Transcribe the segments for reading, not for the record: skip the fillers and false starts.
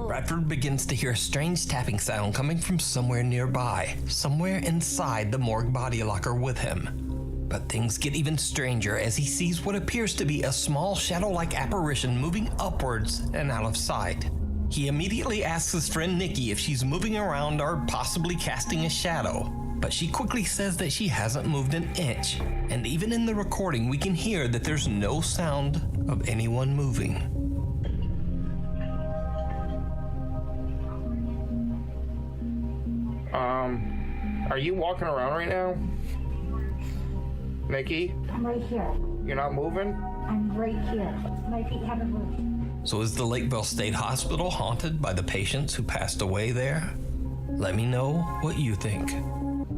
Bradford begins to hear a strange tapping sound coming from somewhere nearby, somewhere inside the morgue body locker with him. But things get even stranger as he sees what appears to be a small shadow-like apparition moving upwards and out of sight. He immediately asks his friend Nikki if she's moving around or possibly casting a shadow, but she quickly says that she hasn't moved an inch, and even in the recording we can hear that there's no sound of anyone moving. Are you walking around right now? Nikki? I'm right here. You're not moving? I'm right here. My feet haven't moved. So is the Lakeville State Hospital haunted by the patients who passed away there? Let me know what you think.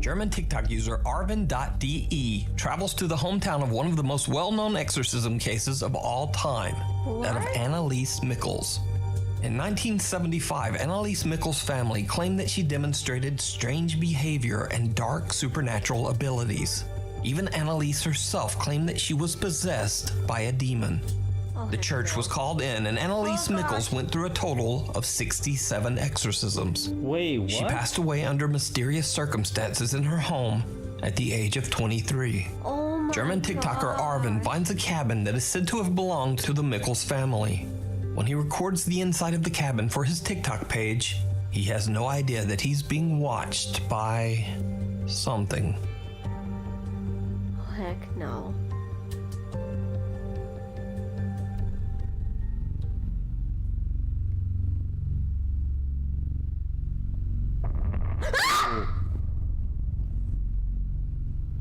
German TikTok user Arvin.de travels to the hometown of one of the most well-known exorcism cases of all time, that of Annalise Mickels. In 1975, Annalise Mickels' family claimed that she demonstrated strange behavior and dark supernatural abilities. Even Annalise herself claimed that she was possessed by a demon. The church was called in, and Annalise Mickels went through a total of 67 exorcisms. Wait, what? She passed away under mysterious circumstances in her home at the age of 23. German TikToker Arvin finds a cabin that is said to have belonged to the Mickels family. When he records the inside of the cabin for his TikTok page, he has no idea that he's being watched by something. Heck no.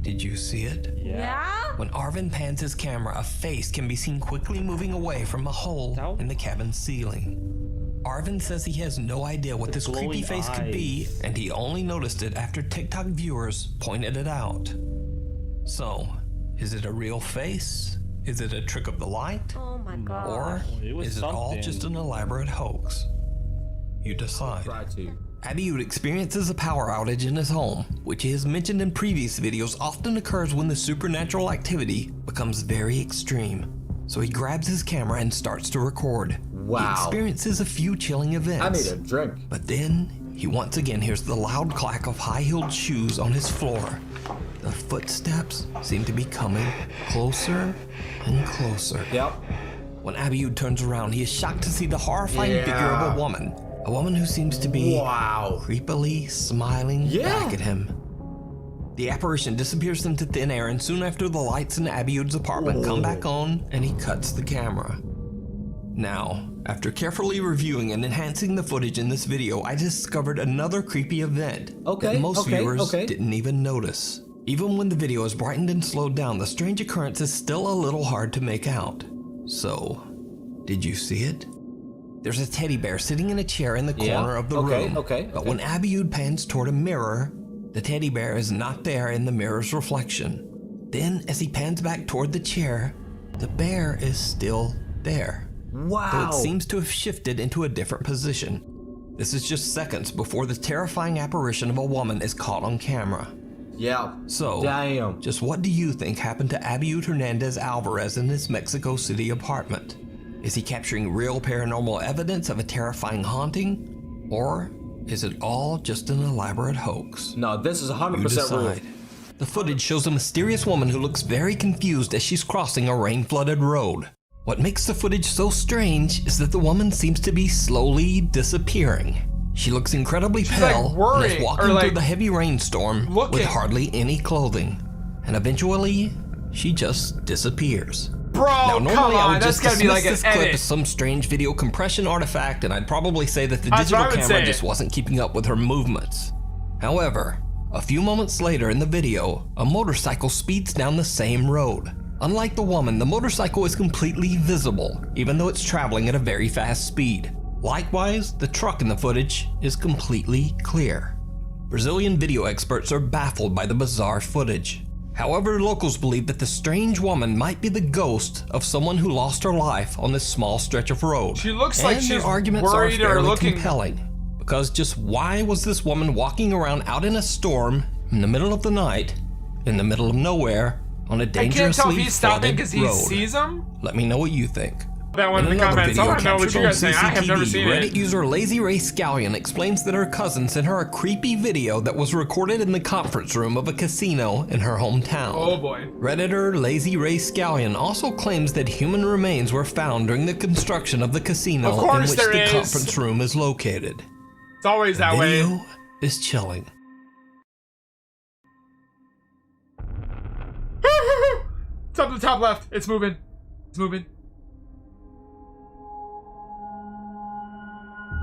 Did you see it? Yeah? When Arvin pans his camera, a face can be seen quickly moving away from a hole in the cabin's ceiling. Arvin says he has no idea what this creepy face could be, and he only noticed it after TikTok viewers pointed it out. So, is it a real face? Is it a trick of the light? Oh my god. Or is it all just an elaborate hoax? You decide. Abiud experiences a power outage in his home, which he has mentioned in previous videos often occurs when the supernatural activity becomes very extreme. So he grabs his camera and starts to record. Wow. He experiences a few chilling events. I need a drink. But then, he once again hears the loud clack of high-heeled shoes on his floor. The footsteps seem to be coming closer and closer. Yep. When Abiud turns around, he is shocked to see the horrifying figure of a woman who seems to be creepily smiling back at him. The apparition disappears into thin air, and soon after, the lights in Abiud's apartment come back on, and he cuts the camera. Now, after carefully reviewing and enhancing the footage in this video, I discovered another creepy event that most viewers didn't even notice. Even when the video is brightened and slowed down, the strange occurrence is still a little hard to make out. So, did you see it? There's a teddy bear sitting in a chair in the corner of the room. But when Abiud pans toward a mirror, the teddy bear is not there in the mirror's reflection. Then, as he pans back toward the chair, the bear is still there. Wow. Though it seems to have shifted into a different position. This is just seconds before the terrifying apparition of a woman is caught on camera. Yeah. So, just what do you think happened to Abiud Hernandez Alvarez in his Mexico City apartment? Is he capturing real paranormal evidence of a terrifying haunting? Or is it all just an elaborate hoax? No, this is 100% real. The footage shows a mysterious woman who looks very confused as she's crossing a rain-flooded road. What makes the footage so strange is that the woman seems to be slowly disappearing. She looks incredibly pale and is walking through the heavy rainstorm with hardly any clothing. And eventually, she just disappears. Bro, now, normally I would just dismiss this clip as some strange video compression artifact, and I'd probably say that the digital camera just wasn't keeping up with her movements. However, a few moments later in the video, a motorcycle speeds down the same road. Unlike the woman, the motorcycle is completely visible, even though it's traveling at a very fast speed. Likewise, the truck in the footage is completely clear. Brazilian video experts are baffled by the bizarre footage. However, locals believe that the strange woman might be the ghost of someone who lost her life on this small stretch of road. She looks like she's arguments worried are or looking compelling. Because just why was this woman walking around out in a storm, In the middle of the night, in the middle of nowhere, on a dangerously I can't tell if he's stopping flooded because he road. sees him. Let me know what you think. That one in the another comments. I video want to know what captured you on guys think. I have never CCTV, seen Reddit it. user Lazy Ray Scallion explains that her cousin sent her a creepy video that was recorded in the conference room of a casino in her hometown. Oh boy. Redditor Lazy Ray Scallion also claims that human remains were found during the construction of the casino Of in course which there the is. conference room is located. It's always that The way. video is chilling. It's up to the top left. It's moving. It's moving.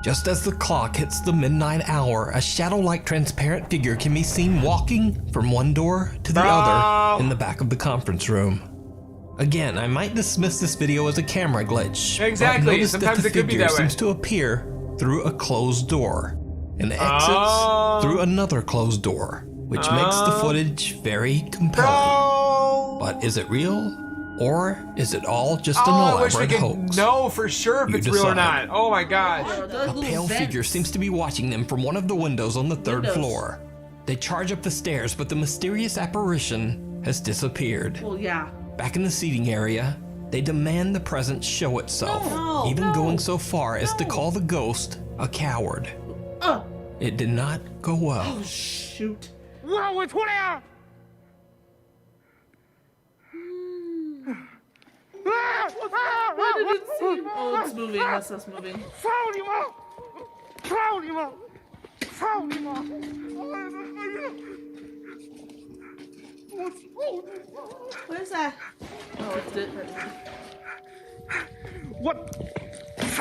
Just as the clock hits the midnight hour, a shadow-like transparent figure can be seen walking from one door to the other in the back of the conference room. Again, I might dismiss this video as a camera glitch. Exactly. But notice Sometimes that the it could be figure that way. seems to appear through a closed door and exits through another closed door, which makes the footage very compelling. But is it real? Or is it all just an I wish we elaborate could hoax? know for sure if You it's real or decide. not. Oh my gosh. A pale figure seems to be watching them from one of the windows on the third floor. They charge up the stairs, but the mysterious apparition has disappeared. Well, yeah. Back in the seating area, they demand the presence show itself, even going so far as to call the ghost a coward. It did not go well. Oh, shoot. I didn't see him. Oh, it's moving. That's us moving. What is that? Oh, it's it. What? That's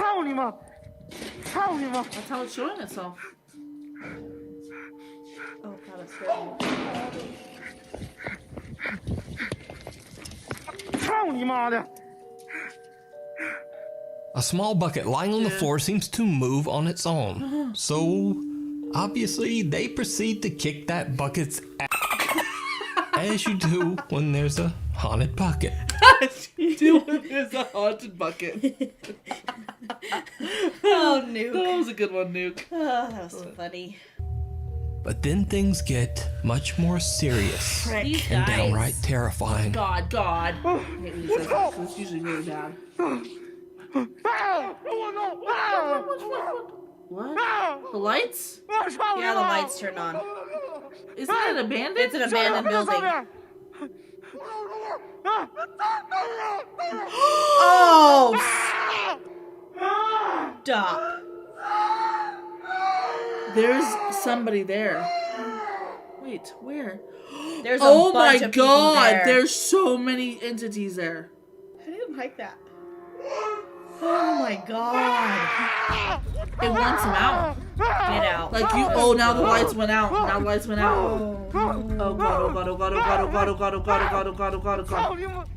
how it's showing itself. Oh, God, it's scary. A small bucket lying on the floor seems to move on its own. So, obviously, they proceed to kick that bucket's ass. As you do when there's a haunted bucket. There's a haunted bucket. Oh, Nuke. That was a good one, Nuke. Oh, that was funny. But then things get much more serious These and guys. downright terrifying. God. I hate when he says that, 'cause it's usually really bad. What? The lights? Yeah, the lights turned on. Isn't it abandoned? It's an abandoned building. Oh! Stop. There's somebody there. Wait, where? There's a Oh bunch my of people god, there. there's so many entities there. I didn't like that. Oh my god. It wants them out. Get out. Like you, oh, now the lights went out. Now the lights went out. Oh god, oh god, oh god, oh god, oh god, oh god, oh god, oh god, oh god, oh god, oh god.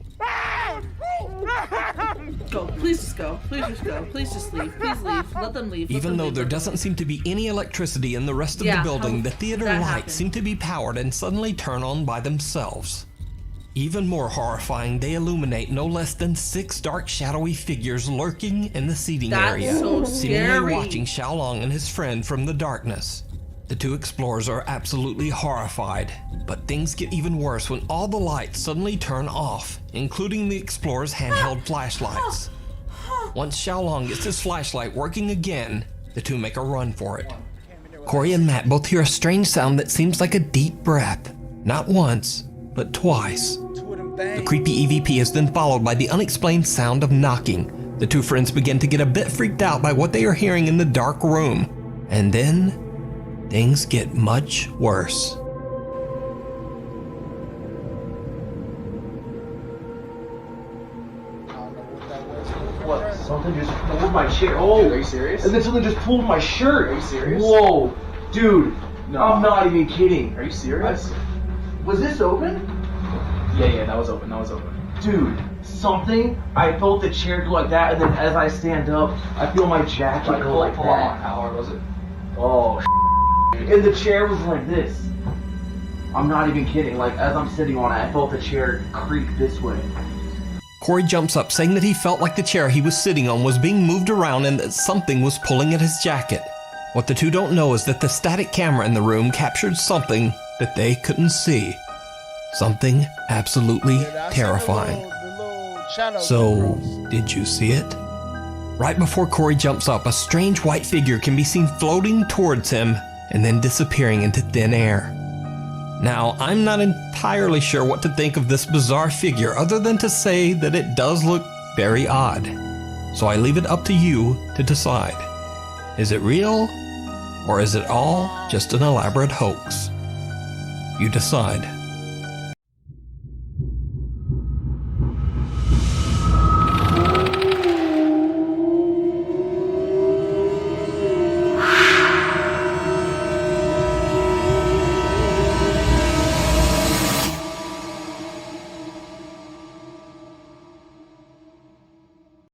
Go, please just go. Please just go. Please just leave. Please leave. Let them leave. Let Even them though leave. there doesn't seem to be any electricity in the rest of the building, the theater that lights happened. seem to be powered and suddenly turn on by themselves. Even more horrifying, they illuminate no less than 6 dark shadowy figures lurking in the seating That's area, so seemingly scary. watching Xiaolong and his friend from the darkness. The two explorers are absolutely horrified, but things get even worse when all the lights suddenly turn off, including the explorers' handheld flashlights. Once Xiaolong gets his flashlight working again, the two make a run for it. Corey and Matt both hear a strange sound that seems like a deep breath, not once, but twice. The creepy EVP is then followed by the unexplained sound of knocking. The two friends begin to get a bit freaked out by what they are hearing in the dark room, and then things get much worse. What? Something just pulled my chair. Oh, Are you serious? and then something just pulled my shirt. Are you serious? Whoa, dude. No. I'm not even kidding. Are you serious? Was this open? Yeah, that was open. Dude, something. I felt the chair go like that, and then as I stand up, I feel my jacket go like Hold on, that. how hard was it? Oh, and the chair was like this. I'm not even kidding. Like as I'm sitting on it, I felt the chair creak this way. Corey jumps up, saying that he felt like the chair he was sitting on was being moved around and that something was pulling at his jacket. What the two don't know is that the static camera in the room captured something that they couldn't see. Something absolutely terrifying. So, did you see it? Right before Corey jumps up, a strange white figure can be seen floating towards him and then disappearing into thin air. Now, I'm not entirely sure what to think of this bizarre figure other than to say that it does look very odd. So I leave it up to you to decide. Is it real, or is it all just an elaborate hoax? You decide.